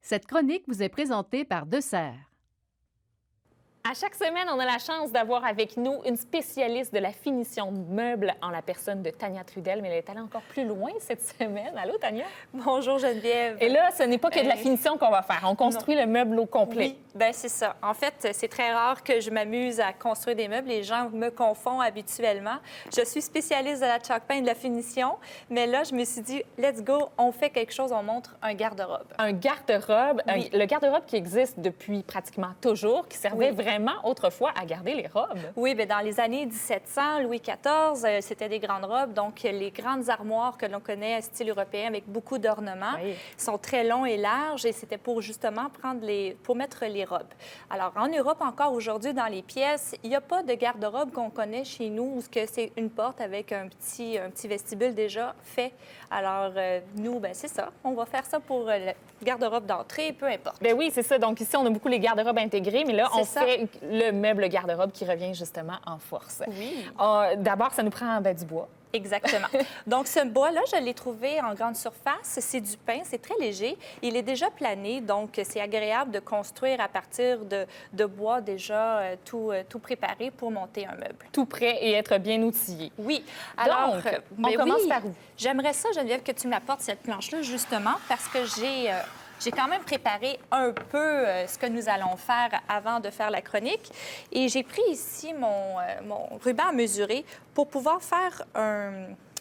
Cette chronique vous est présentée par Deux Serres. À chaque semaine, on a la chance d'avoir avec nous une spécialiste de la finition de meubles en la personne de Tania Trudel, mais elle est allée encore plus loin cette semaine. Allô, Tania? Bonjour, Geneviève. Et là, ce n'est pas que de la finition qu'on va faire. On construit le meuble au complet. Oui, bien, c'est ça. En fait, c'est très rare que je m'amuse à construire des meubles. Les gens me confondent habituellement. Je suis spécialiste de la chalk paint et de la finition, mais là, je me suis dit, let's go, on fait quelque chose, on montre un garde-robe. Un garde-robe, Oui. le garde-robe qui existe depuis pratiquement toujours, qui servait vraiment autrefois à garder les robes. Oui, bien, dans les années 1700, Louis XIV, c'était des grandes robes. Donc, les grandes armoires que l'on connaît, style européen, avec beaucoup d'ornements, Oui. sont très longs et larges. Et c'était pour justement pour mettre les robes. Alors, en Europe, encore aujourd'hui, dans les pièces, il n'y a pas de garde-robe qu'on connaît chez nous, où c'est une porte avec un petit vestibule déjà fait. Alors, nous, bien, c'est ça. On va faire ça pour le garde-robe d'entrée, peu importe. Ben oui, c'est ça. Donc ici, on a beaucoup les garde-robes intégrés, mais là, on C'est ça. fait le meuble garde-robe qui revient justement en force. Oui. D'abord, ça nous prend du bois. Exactement. Donc, ce bois-là, je l'ai trouvé en grande surface. C'est du pin, c'est très léger. Il est déjà plané, donc c'est agréable de construire à partir de bois déjà tout préparé pour monter un meuble. Tout prêt et être bien outillé. Oui. Alors, Donc, on ben commence oui, par où? J'aimerais ça, Geneviève, que tu m'apportes cette planche-là, justement, parce que j'ai quand même préparé un peu ce que nous allons faire avant de faire la chronique. Et j'ai pris ici mon ruban à mesurer pour pouvoir faire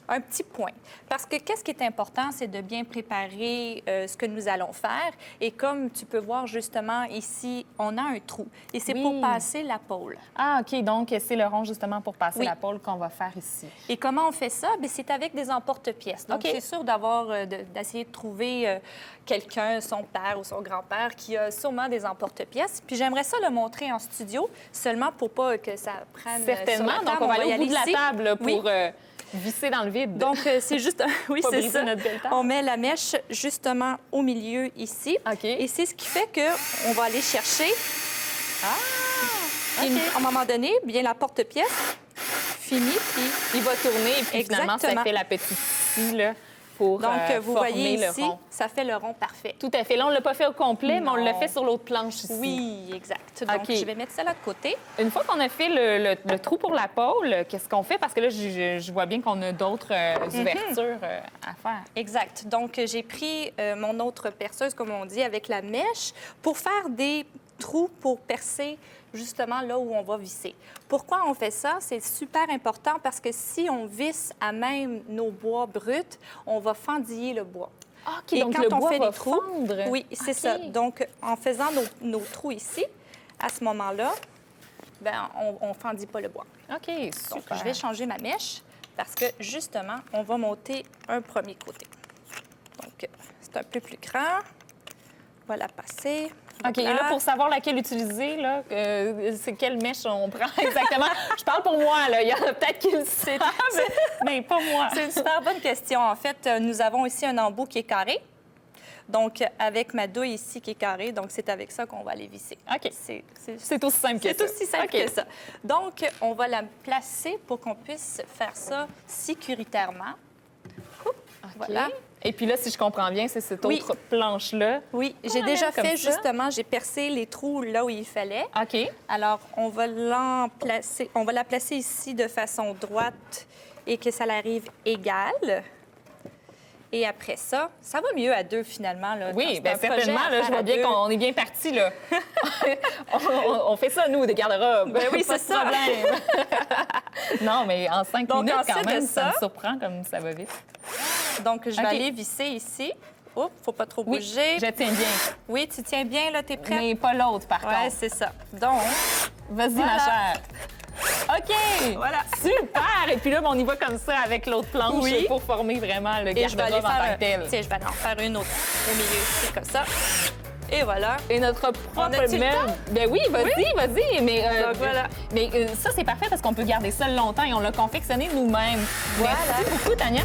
un petit point. Parce que qu'est-ce qui est important, c'est de bien préparer ce que nous allons faire. Et comme tu peux voir justement ici, on a un trou. Et c'est Oui. pour passer la pôle. Ah, OK. Donc, c'est le rond justement pour passer Oui. la pôle qu'on va faire ici. Et comment on fait ça? Bien, c'est avec des emporte-pièces. Donc, OK. c'est sûr d'essayer de trouver quelqu'un, son père ou son grand-père, qui a sûrement des emporte-pièces. Puis j'aimerais ça le montrer en studio, seulement pour pas que ça prenne Certainement. sur la Donc, table. on va aller au bout y de la ici. table là, Oui. pour visser dans le vide. Donc, c'est juste... oui, Pas c'est briser ça. notre belle table. On met la mèche justement au milieu ici. OK. Et c'est ce qui fait qu'on va aller chercher. Ah! Et OK. à un moment donné, bien la porte-pièce finie, puis... Il va tourner et puis finalement, ça Exactement. fait la petite scie là, pour Donc, vous former voyez le ici, rond. ça fait le rond parfait. Tout à fait. Là, on ne l'a pas fait au complet, mais on Non. l'a fait sur l'autre planche ici. Oui, exact. Donc, OK. je vais mettre ça là de côté. Une fois qu'on a fait le trou pour la pôle, qu'est-ce qu'on fait? Parce que là, je vois bien qu'on a d'autres ouvertures à faire. Exact. Donc, j'ai pris mon autre perceuse, comme on dit, avec la mèche pour faire des trous pour percer justement là où on va visser. Pourquoi on fait ça? C'est super important parce que si on visse à même nos bois bruts, on va fendiller le bois. OK, Et donc quand le on bois fait va des trous, fondre. oui, c'est OK. ça. Donc, en faisant nos trous ici, à ce moment-là, ben, on ne fendit pas le bois. OK, super. Donc, je vais changer ma mèche parce que, justement, on va monter un premier côté. Donc, c'est un peu plus grand. On va la passer. OK, et là, pour savoir laquelle utiliser, là, c'est quelle mèche on prend exactement? Je parle pour moi, là. Il y en a peut-être qui le savent, mais pas moi. C'est une super bonne question. En fait, nous avons ici un embout qui est carré. Donc, avec ma douille ici qui est carrée, donc c'est avec ça qu'on va les visser. OK. C'est C'est aussi simple que ça. C'est aussi simple OK. que ça. Donc, on va la placer pour qu'on puisse faire ça sécuritairement. Oups, Voilà. Et puis là, si je comprends bien, c'est cette Oui. autre planche-là. Oui, On j'ai l'amène déjà comme fait ça. justement, j'ai percé les trous là où il fallait. OK. Alors, on va la placer ici de façon droite et que ça l'arrive égale. Et après ça, ça va mieux à deux finalement. Là, Oui, C'est bien un projet certainement. à Là, je faire vois à bien deux. qu'on est bien parti, là. on fait ça, nous, des garde-robes. Ben oui, Pas c'est de ça. problème. Non, mais en 5 Donc, minutes, ensuite quand même, de ça me ça- surprend comme ça va vite. Donc, je vais OK. aller visser ici. Oups, faut pas trop Oui, bouger. je tiens bien. Oui, tu tiens bien, là, t'es prête? Mais pas l'autre, par Oui, contre. c'est ça. Donc, Vas-y, Voilà. ma chère. OK! Voilà. Super! Et puis là, on y va comme ça avec l'autre planche Oui. pour former vraiment le et je vais aller garde-robe en tant faire... que tel. Tiens, je vais aller en faire une autre au milieu ici, comme ça. Et voilà. Et notre On propre a-tu le meuble. temps? Ben oui, vas-y. Mais, Donc, voilà. mais ça, c'est parfait parce qu'on peut garder ça longtemps et on l'a confectionné nous-mêmes. Voilà. Merci beaucoup, Tania.